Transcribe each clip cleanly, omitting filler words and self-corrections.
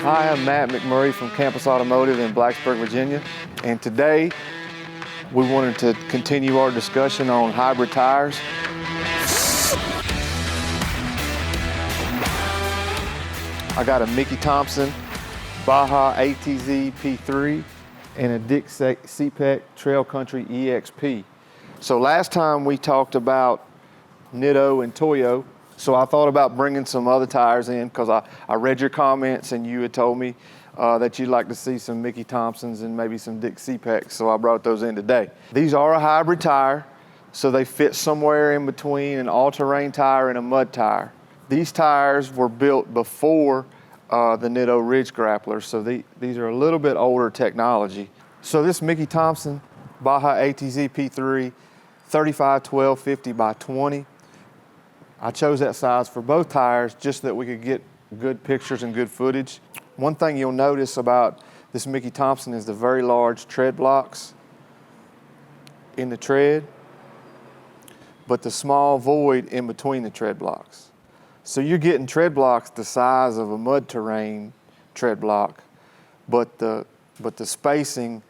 Hi, I'm Matt McMurray from Campus Automotive in Blacksburg, Virginia, and today we wanted to continue our discussion on hybrid tires. I got a Mickey Thompson Baja ATZ P3 and a DC Trail Country EXP. So last time we talked about Nitto and Toyo, so I thought about bringing some other tires in because I read your comments and you had told me that you'd like to see some Mickey Thompsons and maybe some Dick CPECs, so I brought those in today. These are a hybrid tire, so they fit somewhere in between an all-terrain tire and a mud tire. These tires were built before the Nitto Ridge Grapplers, so these are a little bit older technology. So this Mickey Thompson Baja ATZ P3, 35, 12, 50 by 20. I chose that size for both tires just so that we could get good pictures and good footage. One thing you'll notice about this Mickey Thompson is the very large tread blocks in the tread, but the small void in between the tread blocks. So you're getting tread blocks the size of a mud terrain tread block, but the spacing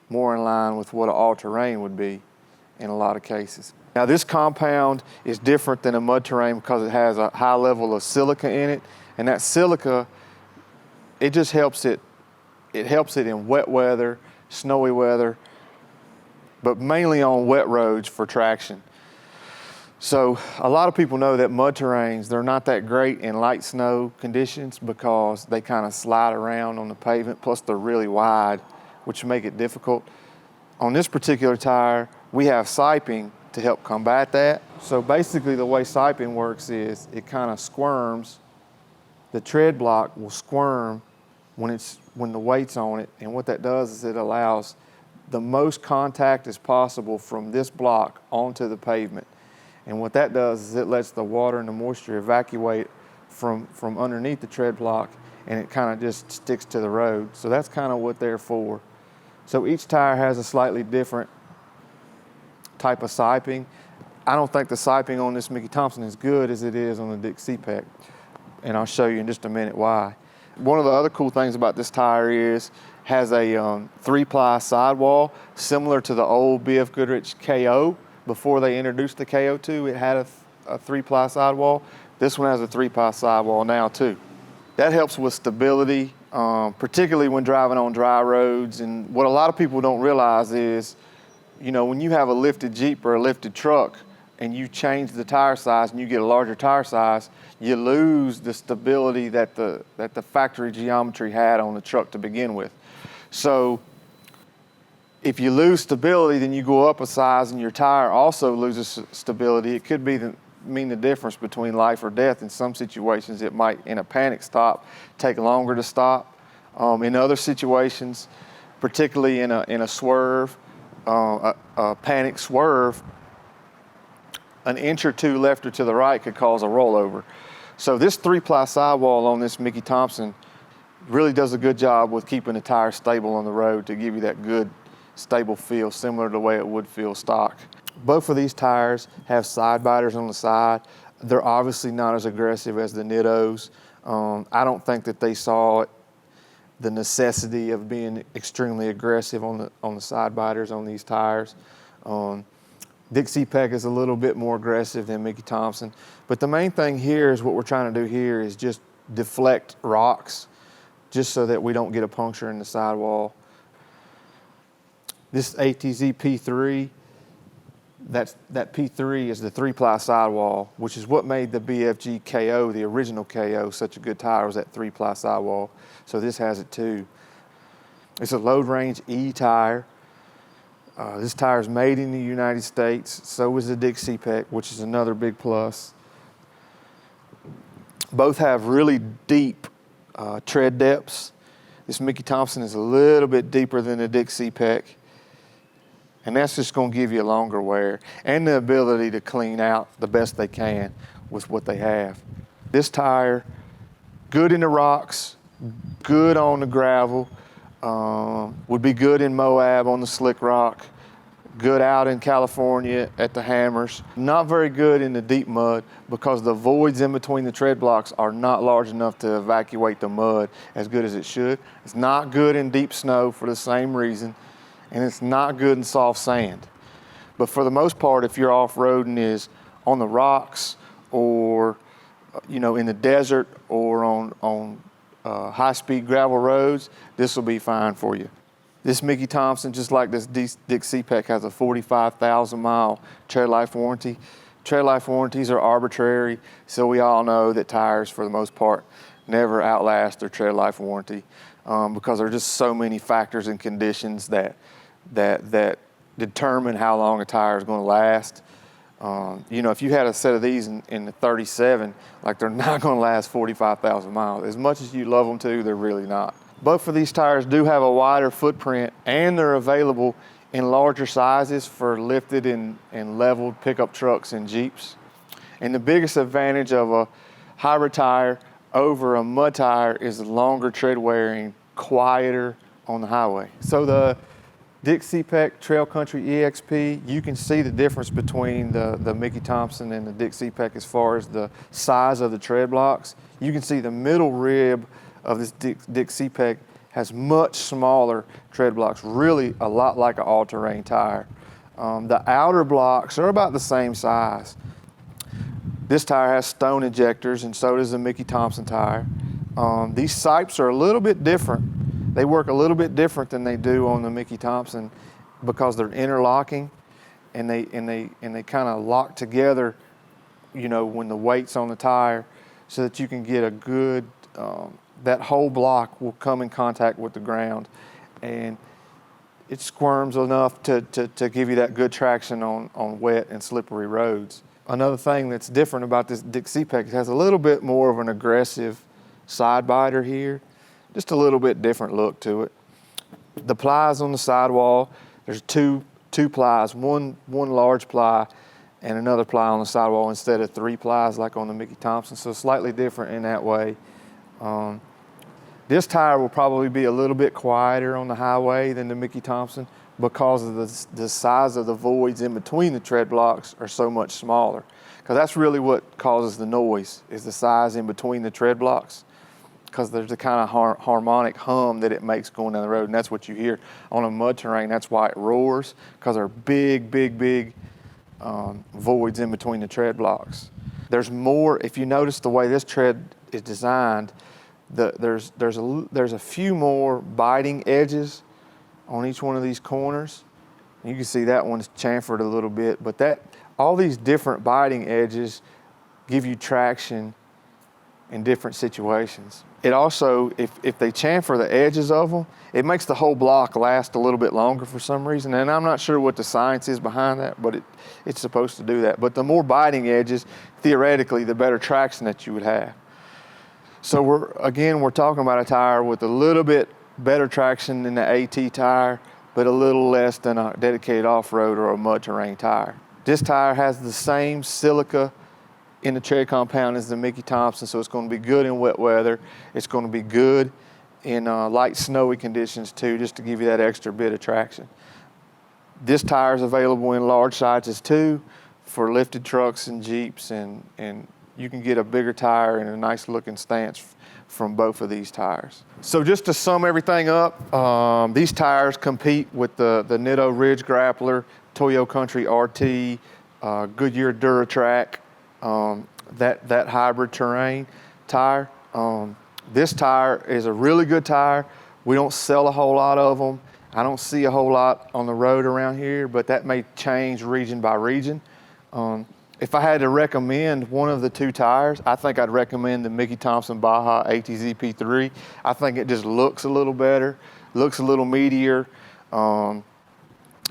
more in line with what an all-terrain would be in a lot of cases. Now this compound is different than a mud terrain because it has a high level of silica in it, and that silica, it just helps it in wet weather, snowy weather, but mainly on wet roads for traction. So a lot of people know that mud terrains, they're not that great in light snow conditions because they kind of slide around on the pavement, plus they're really wide, which make it difficult. On this particular tire, we have siping to help combat that. So basically the way siping works is it kind of squirms. The tread block will squirm when the weight's on it, and what that does is it allows the most contact as possible from this block onto the pavement. And what that does is it lets the water and the moisture evacuate from underneath the tread block, and it kind of just sticks to the road. So that's kind of what they're for. So each tire has a slightly different type of siping. I don't think the siping on this Mickey Thompson is good as it is on the Dick CPEC, and I'll show you in just a minute why. One of the other cool things about this tire is has a 3-ply sidewall similar to the old BF Goodrich KO. Before they introduced the KO2, it had a 3-ply sidewall. This one has a 3-ply sidewall now too. That helps with stability, particularly when driving on dry roads. And what a lot of people don't realize is, you know, when you have a lifted Jeep or a lifted truck and you change the tire size and you get a larger tire size, you lose the stability that the factory geometry had on the truck to begin with. So if you lose stability, then you go up a size and your tire also loses stability. It could mean the difference between life or death. In some situations, it might, in a panic stop, take longer to stop. In other situations, particularly in a swerve, a panic swerve, an inch or two left or to the right could cause a rollover. So this 3-ply sidewall on this Mickey Thompson really does a good job with keeping the tire stable on the road to give you that good, stable feel, similar to the way it would feel stock. Both of these tires have side biters on the side. They're obviously not as aggressive as the Nittos. I don't think that they saw the necessity of being extremely aggressive on the side biters on these tires. Dick CPEC is a little bit more aggressive than Mickey Thompson, but the main thing here is what we're trying to do here is just deflect rocks, just so that we don't get a puncture in the sidewall. This ATZ P3, that P3 is the 3-ply sidewall, which is what made the BFG KO, the original KO, such a good tire, was that 3-ply sidewall. So this has it too. It's a load range E tire. This tire is made in the United States. So is the Dick CPEC, which is another big plus. Both have really deep tread depths. This Mickey Thompson is a little bit deeper than the Dick CPEC. And that's just going to give you a longer wear and the ability to clean out the best they can with what they have. This tire, good in the rocks, good on the gravel, would be good in Moab on the slick rock, good out in California at the hammers, not very good in the deep mud because the voids in between the tread blocks are not large enough to evacuate the mud as good as it should. It's not good in deep snow for the same reason, and it's not good in soft sand. But for the most part, if you're off-roading is on the rocks or in the desert or on high-speed gravel roads, this will be fine for you. This Mickey Thompson, just like this Dick CPEC, has a 45,000 mile tread life warranty. Tread life warranties are arbitrary, so we all know that tires, for the most part, never outlast their tread life warranty because there are just so many factors and conditions that determine how long a tire is going to last. If you had a set of these in the 37, like they're not going to last 45,000 miles. As much as you love them to, they're really not. Both of these tires do have a wider footprint, and they're available in larger sizes for lifted and leveled pickup trucks and Jeeps. And the biggest advantage of a hybrid tire over a mud tire is the longer tread wearing, quieter on the highway. So the Dick CPEC Trail Country EXP, you can see the difference between the Mickey Thompson and the Dick CPEC as far as the size of the tread blocks. You can see the middle rib of this Dick CPEC has much smaller tread blocks, really a lot like an all-terrain tire. The outer blocks are about the same size. This tire has stone injectors, and so does the Mickey Thompson tire. These sipes are a little bit different. They work a little bit different than they do on the Mickey Thompson because they're interlocking, and they kind of lock together, when the weight's on the tire, so that you can get a good. That whole block will come in contact with the ground, and it squirms enough to give you that good traction on wet and slippery roads. Another thing that's different about this Dick CPEC, it has a little bit more of an aggressive side biter here, just a little bit different look to it. The plies on the sidewall, there's two plies, one large ply and another ply on the sidewall instead of 3 plies like on the Mickey Thompson, so slightly different in that way. This tire will probably be a little bit quieter on the highway than the Mickey Thompson because of the size of the voids in between the tread blocks are so much smaller. Because that's really what causes the noise, is the size in between the tread blocks, because there's a kind of harmonic hum that it makes going down the road, and that's what you hear. On a mud terrain, that's why it roars, because there are big voids in between the tread blocks. There's more, if you notice the way this tread is designed, there's a few more biting edges on each one of these corners. You can see that one's chamfered a little bit, but all these different biting edges give you traction in different situations. It also, if they chamfer the edges of them, it makes the whole block last a little bit longer for some reason, and I'm not sure what the science is behind that, but it's supposed to do that. But the more biting edges, theoretically, the better traction that you would have. So we're talking about a tire with a little bit better traction than the AT tire, but a little less than a dedicated off-road or a mud terrain tire. This tire has the same silica in the tread compound as the Mickey Thompson, so it's going to be good in wet weather. It's going to be good in light snowy conditions too, just to give you that extra bit of traction. This tire is available in large sizes too for lifted trucks and Jeeps, and you can get a bigger tire and a nice looking stance from both of these tires. So just to sum everything up, these tires compete with the Nitto Ridge Grappler, Toyo Country RT, Goodyear DuraTrack, that hybrid terrain tire. This tire is a really good tire. We don't sell a whole lot of them. I don't see a whole lot on the road around here, but that may change region by region. If I had to recommend one of the 2 tires, I think I'd recommend the Mickey Thompson Baja ATZ P3. I think it just looks a little better, looks a little meatier,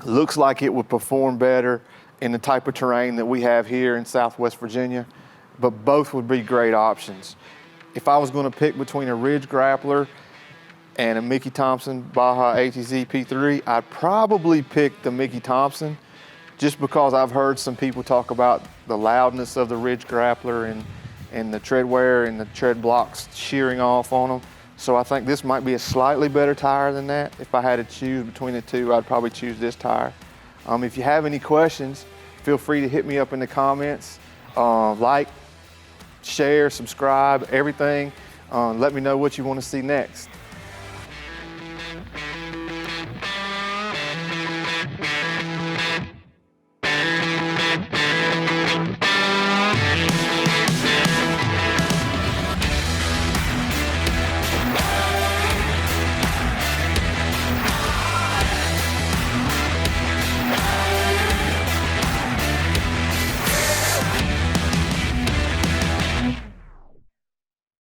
looks like it would perform better in the type of terrain that we have here in Southwest Virginia, but both would be great options. If I was going to pick between a Ridge Grappler and a Mickey Thompson Baja ATZ P3, I'd probably pick the Mickey Thompson, just because I've heard some people talk about the loudness of the Ridge Grappler and the tread wear and the tread blocks shearing off on them. So I think this might be a slightly better tire than that. If I had to choose between the 2, I'd probably choose this tire. If you have any questions, feel free to hit me up in the comments. Like, share, subscribe, everything. Let me know what you want to see next.